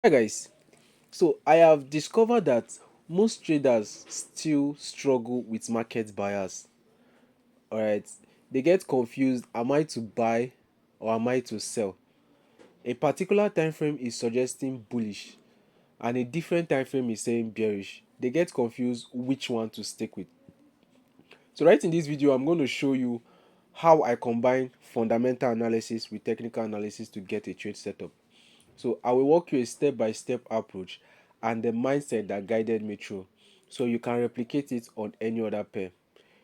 Hi guys, so I have discovered that most traders still struggle with market bias. Alright, they get confused, am I to buy or am I to sell? A particular time frame is suggesting bullish and a different time frame is saying bearish. They get confused which one to stick with. So right in this video, I'm going to show you how I combine fundamental analysis with technical analysis to get a trade setup. So I will walk you a step-by-step approach and the mindset that guided me through, so you can replicate it on any other pair.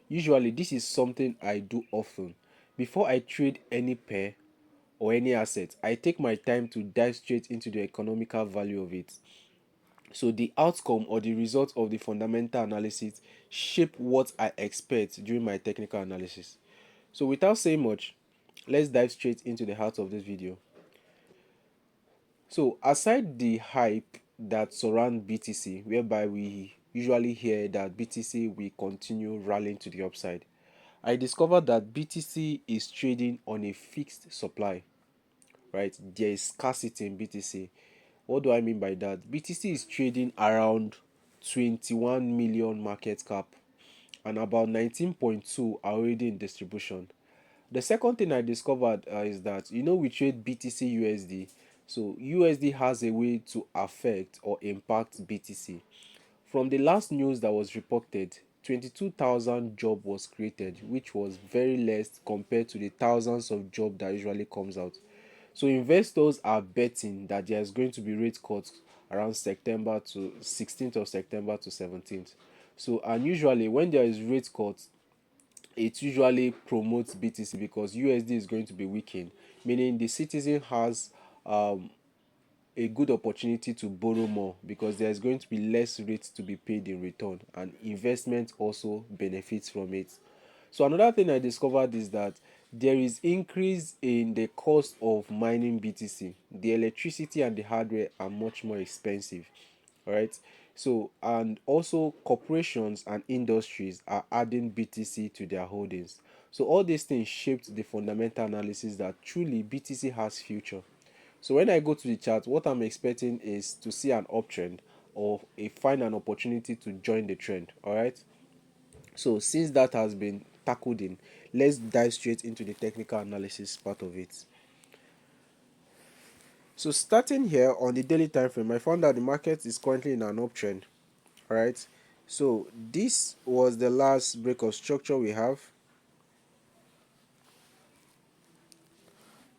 Usually, this is something I do often. Before I trade any pair or any asset, I take my time to dive straight into the economical value of it. So the outcome or the result of the fundamental analysis shape what I expect during my technical analysis. So without saying much, let's dive straight into the heart of this video. So, aside the hype that surround BTC, whereby we usually hear that BTC will continue rallying to the upside, I discovered that BTC is trading on a fixed supply, right? There is scarcity in BTC. What do I mean by that? BTC is trading around 21 million market cap, and about 19.2 are already in distribution. The second thing I discovered is that we trade BTC USD. So USD has a way to affect or impact BTC. From the last news that was reported, 22,000 job was created, which was very less compared to the thousands of job that usually comes out. So investors are betting that there's going to be rate cuts around September to 16th of September to 17th. So unusually when there is rate cuts, it usually promotes BTC because USD is going to be weakened, meaning the citizen has um, a good opportunity to borrow more because there's going to be less rates to be paid in return, and investment also benefits from it. So another thing I discovered is that there is increase in the cost of mining BTC. The electricity and the hardware are much more expensive. All right. So, and also corporations and industries are adding BTC to their holdings. So all these things shaped the fundamental analysis that truly BTC has future. So when I go to the chart, what I'm expecting is to see an uptrend or find an opportunity to join the trend. All right. So since that has been tackled in, let's dive straight into the technical analysis part of it. So starting here on the daily time frame, I found that the market is currently in an uptrend. All right. So this was the last break of structure we have.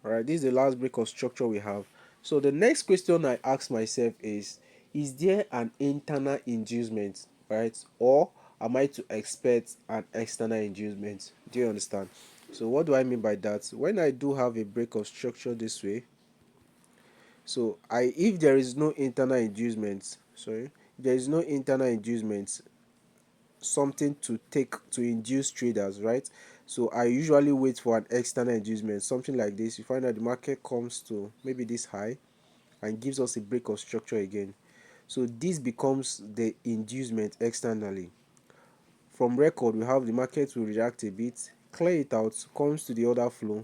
All right. This is the last break of structure we have. So the next question I ask myself is there an internal inducement, right? Or am I to expect an external inducement? Do you understand? So what do I mean by that? When I do have a break of structure this way, so I if there is no internal inducement, sorry, there is no internal inducement, something to take to induce traders, right? So I usually wait for an external inducement, something like this. You find that the market comes to maybe this high and gives us a break of structure again. So this becomes the inducement externally. From record, we have the market will react a bit, clear it out, comes to the order flow,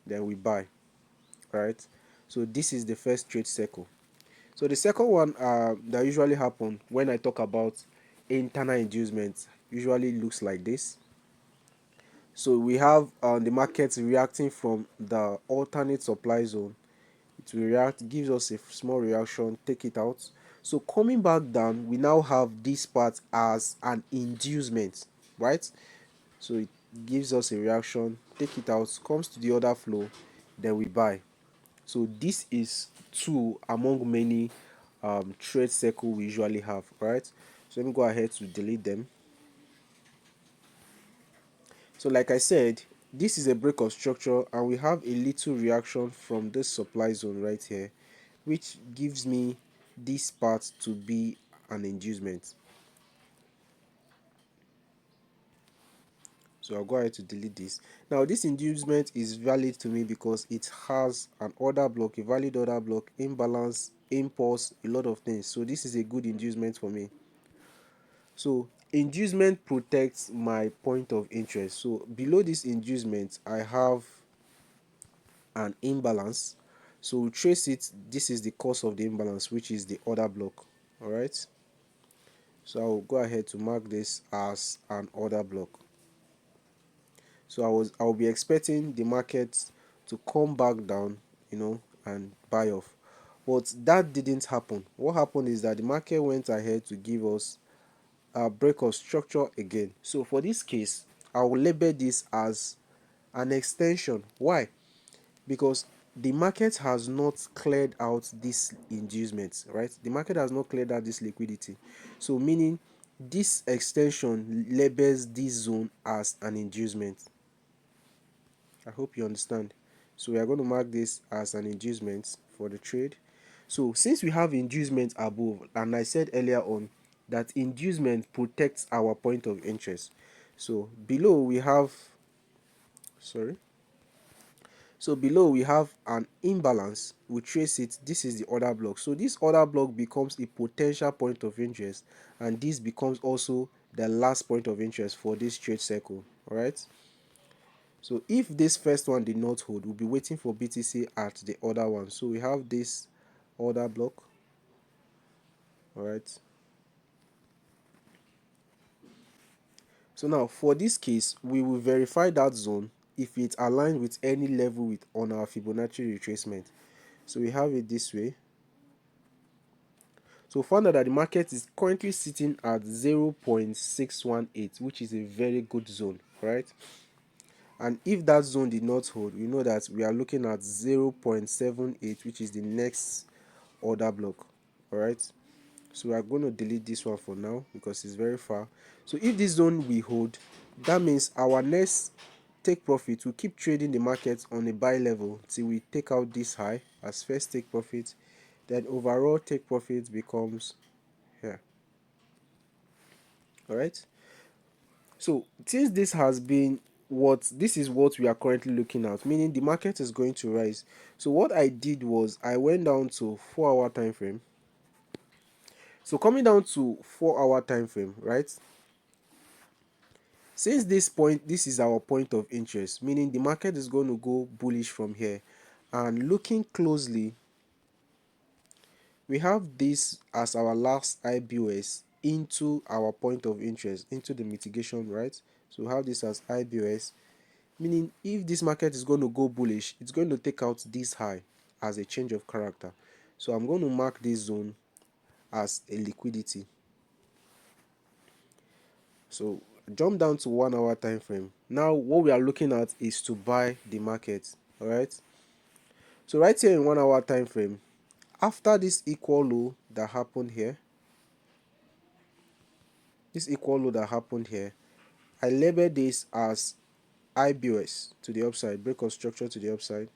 then we buy, right? So this is the first trade cycle. So the second one that usually happen when I talk about internal inducement usually looks like this. So we have the market reacting from the alternate supply zone. It will react, gives us a small reaction, take it out. So coming back down, we now have this part as an inducement, right? So it gives us a reaction, take it out, comes to the order flow, then we buy. So this is two among many trade cycle we usually have, right? So let me go ahead to delete them. So like I said, this is a break of structure and we have a little reaction from this supply zone right here, which gives me this part to be an inducement. So I'll go ahead to delete this. Now this inducement is valid to me because it has an order block, a valid order block, imbalance, impulse, a lot of things. So this is a good inducement for me. So inducement protects my point of interest. So below this inducement, I have an imbalance. So we trace it. This is the cause of the imbalance, which is the order block. All right. So I'll go ahead to mark this as an order block. So I'll be expecting the market to come back down, and buy off. But that didn't happen. What happened is that the market went ahead to give us a break of structure again. So for this case, I will label this as an extension. Why? Because the market has not cleared out this inducement, right? The market has not cleared out this liquidity. So meaning this extension labels this zone as an inducement. I hope you understand. So we are going to mark this as an inducement for the trade. So since we have inducement above, and I said earlier on that inducement protects our point of interest. So below we have, sorry, so below we have an imbalance. We trace it. This is the order block. So this order block becomes a potential point of interest, and this becomes also the last point of interest for this trade cycle. All right. So if this first one did not hold, we'll be waiting for BTC at the other one. So we have this order block. All right. So now for this case, we will verify that zone if it aligns with any level with on our Fibonacci retracement. So we have it this way. So found out that the market is currently sitting at 0.618, which is a very good zone, right? And if that zone did not hold, we know that we are looking at 0.78, which is the next order block. All right. So we are going to delete this one for now because it's very far. So if this zone we hold, that means our next take profit will keep trading the market on a buy level till we take out this high as first take profit. Then overall take profit becomes here. All right. So since this is what we are currently looking at, meaning the market is going to rise. So what I did was I went down to 4-hour time frame. So coming down to 4-hour time frame, right? Since this is our point of interest, meaning the market is going to go bullish from here. And looking closely, we have this as our last IBOS into our point of interest, into the mitigation, right? So we have this as IBOS, meaning if this market is going to go bullish, it's going to take out this high as a change of character. So I'm going to mark this zone as a liquidity. So jump down to 1-hour time frame. Now what we are looking at is to buy the market. All right. So right here in 1-hour time frame, after this equal low that happened here, I label this as IBOS to the upside, break of structure to the upside.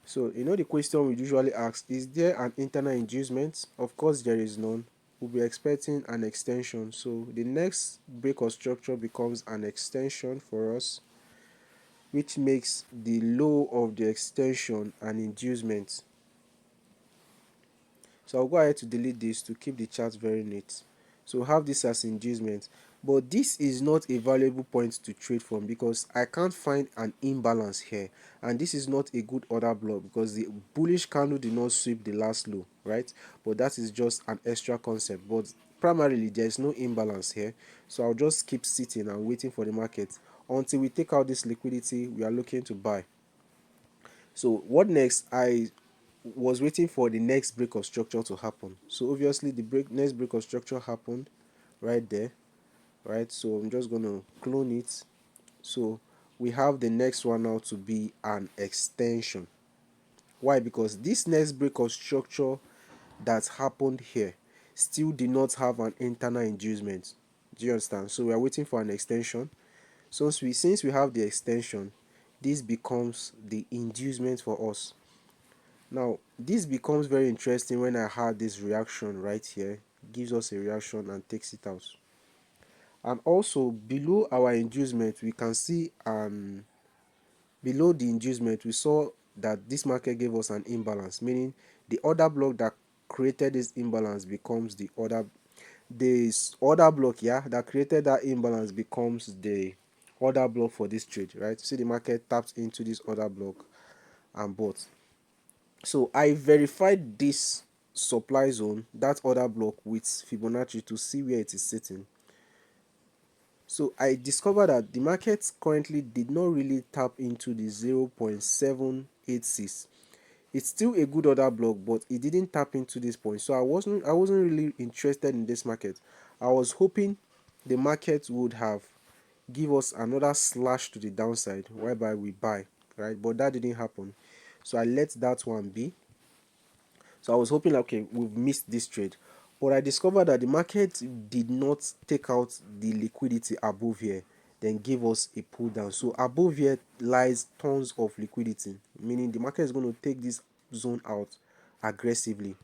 So the question we usually ask, is there an internal inducement? Of course there is none. We'll be expecting an extension. So the next break of structure becomes an extension for us, which makes the low of the extension an inducement. So I'll go ahead to delete this to keep the chart very neat. So have this as inducement, but this is not a valuable point to trade from because I can't find an imbalance here, and this is not a good order block because the bullish candle did not sweep the last low, right? But that is just an extra concept, but primarily there is no imbalance here. So I'll just keep sitting and waiting for the market until we take out this liquidity we are looking to buy. So what next? I was waiting for the next break of structure to happen. So obviously the next break of structure happened right there, right? So I'm just going to clone it. So we have the next one now to be an extension. Why? Because this next break of structure that happened here still did not have an internal inducement. Do you understand? So we are waiting for an extension. So since we have the extension, this becomes the inducement for us. Now, this becomes very interesting when I had this reaction right here. It gives us a reaction and takes it out. And also below our inducement, we can see below the inducement, we saw that this market gave us an imbalance, meaning the order block that created this imbalance becomes this order block, yeah, that created that imbalance becomes the order block for this trade, right? See the market tapped into this order block and bought. So I verified this supply zone, that order block, with Fibonacci to see where it is sitting. So I discovered that the market currently did not really tap into the 0.786. It's still a good order block, but it didn't tap into this point. So I wasn't really interested in this market. I was hoping the market would have give us another slash to the downside whereby we buy, right? But that didn't happen. So I let that one be. So I was hoping, okay, we've missed this trade. But I discovered that the market did not take out the liquidity above here, then give us a pull down. So above here lies tons of liquidity, meaning the market is going to take this zone out aggressively.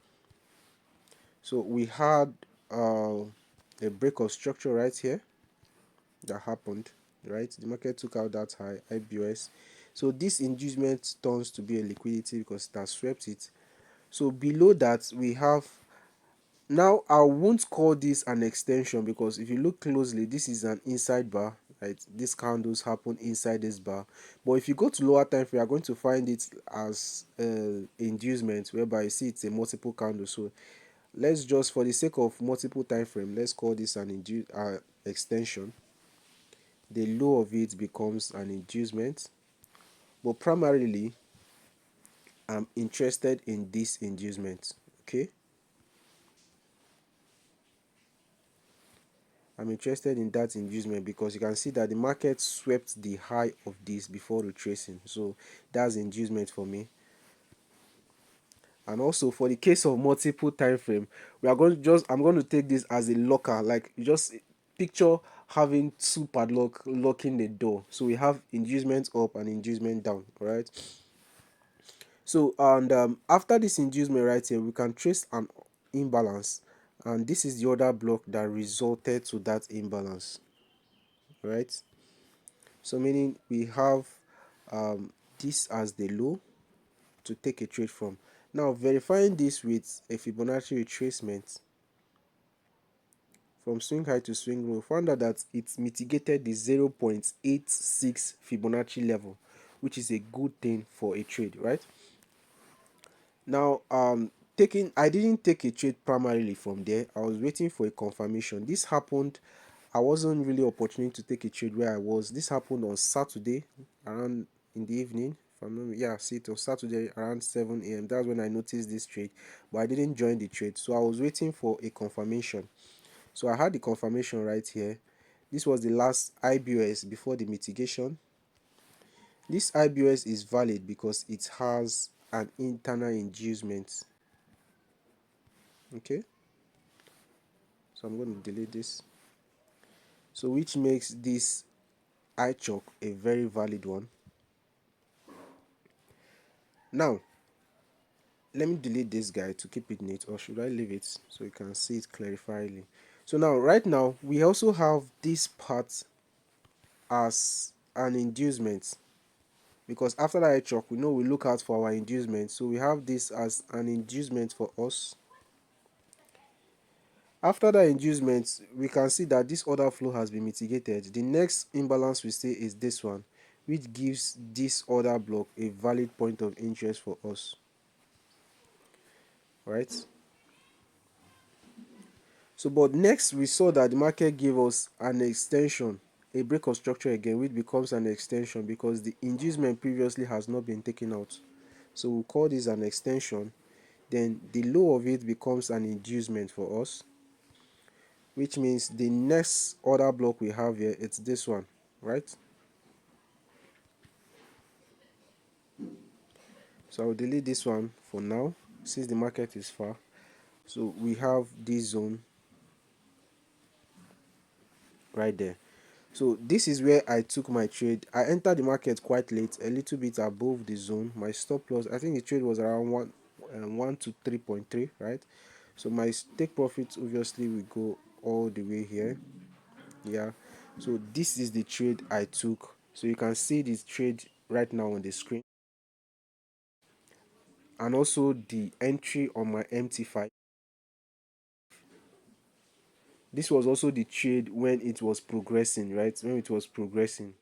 So we had a break of structure right here that happened, right? The market took out that high IBOS. So this inducement turns to be a liquidity because it has swept it. So below that we have, now I won't call this an extension because if you look closely, this is an inside bar, right? These candles happen inside this bar. But if you go to lower time frame, you are going to find it as inducement, whereby you see it's a multiple candle. So let's just, for the sake of multiple time frame, let's call this an extension. The low of it becomes an inducement, but primarily I'm interested in this inducement. Okay, I'm interested in that inducement because you can see that the market swept the high of this before retracing. So that's inducement for me. And also for the case of multiple time frame, we are going to just, I'm going to take this as a locker. Like, you just picture having two padlock locking the door. So we have inducement up and inducement down, right? So, and after this inducement right here, we can trace an imbalance, and this is the order block that resulted to that imbalance, right? So meaning we have this as the low to take a trade from. Now verifying this with a Fibonacci retracement from swing high to swing low, found out that it mitigated the 0.86 Fibonacci level, which is a good thing for a trade, right? Now, taking, I didn't take a trade primarily from there. I was waiting for a confirmation. This happened. I wasn't really opportunity to take a trade where I was. This happened on Saturday around in the evening. If I'm not, yeah, see, it was Saturday around 7 a.m. That's when I noticed this trade, but I didn't join the trade. So I was waiting for a confirmation. So I had the confirmation right here. This was the last IBOS before the mitigation. This IBOS is valid because it has an internal inducement. Okay, so I'm going to delete this. So which makes this iChalk a very valid one. Now, let me delete this guy to keep it neat, or should I leave it so you can see it clarifyingly? So now, right now, we also have this part as an inducement, because after that iChalk, we know we look out for our inducement. So we have this as an inducement for us. After that inducement, we can see that this order flow has been mitigated. The next imbalance we see is this one, which gives this order block a valid point of interest for us, right? So, but next we saw that the market gave us an extension, a break of structure again, which becomes an extension because the inducement previously has not been taken out. So we'll call this an extension. Then the low of it becomes an inducement for us, which means the next order block we have here, it's this one, right? So I'll delete this one for now since the market is far. So we have this zone right there. So this is where I took my trade. I entered the market quite late, a little bit above the zone. My stop loss, I think the trade was around 1 to 3.3, right? So my take profit obviously will go all the way here. Yeah. So this is the trade I took. So you can see this trade right now on the screen, and also the entry on my MT5. This was also the trade when it was progressing, right? When it was progressing.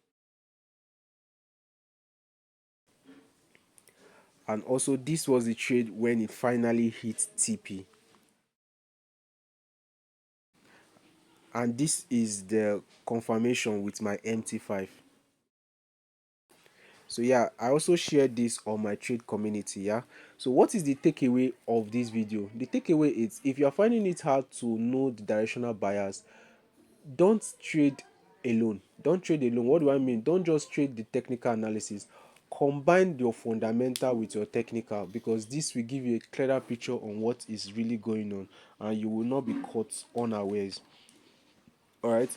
And also, this was the trade when it finally hit TP. And this is the confirmation with my MT5. So yeah, I also shared this on my trade community. Yeah. So what is the takeaway of this video? The takeaway is, if you are finding it hard to know the directional bias, don't trade alone. Don't trade alone. What do I mean? Don't just trade the technical analysis. Combine your fundamental with your technical, because this will give you a clearer picture on what is really going on, and you will not be caught unawares. All right.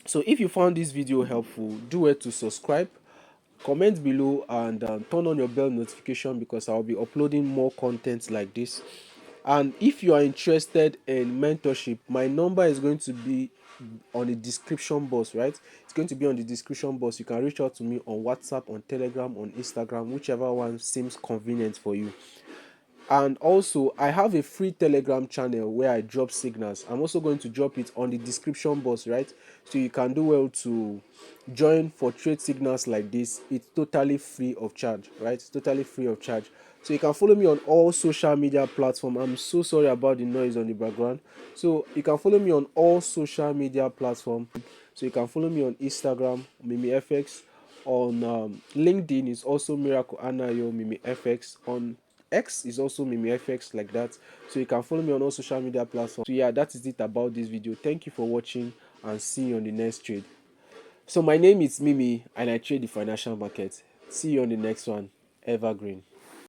So if you found this video helpful, do it to subscribe, comment below, and turn on your bell notification, because I'll be uploading more content like this. And if you are interested in mentorship, my number is going to be on the description box, right? It's going to be on the description box. You can reach out to me on WhatsApp, on Telegram, on Instagram, whichever one seems convenient for you. And also, I have a free Telegram channel where I drop signals. I'm also going to drop it on the description box, right? So you can do well to join for trade signals like this. It's totally free of charge, right? It's totally free of charge. So you can follow me on all social media platforms. I'm so sorry about the noise on the background. So you can follow me on all social media platforms. So you can follow me on Instagram, MimiFX. On LinkedIn is also Miracle Anayo MimiFX. On X is also MimiFX, like that. So you can follow me on all social media platforms. So yeah, that is it about this video. Thank you for watching, and see you on the next trade. So my name is Mimi, and I trade the financial market. See you on the next one. Evergreen.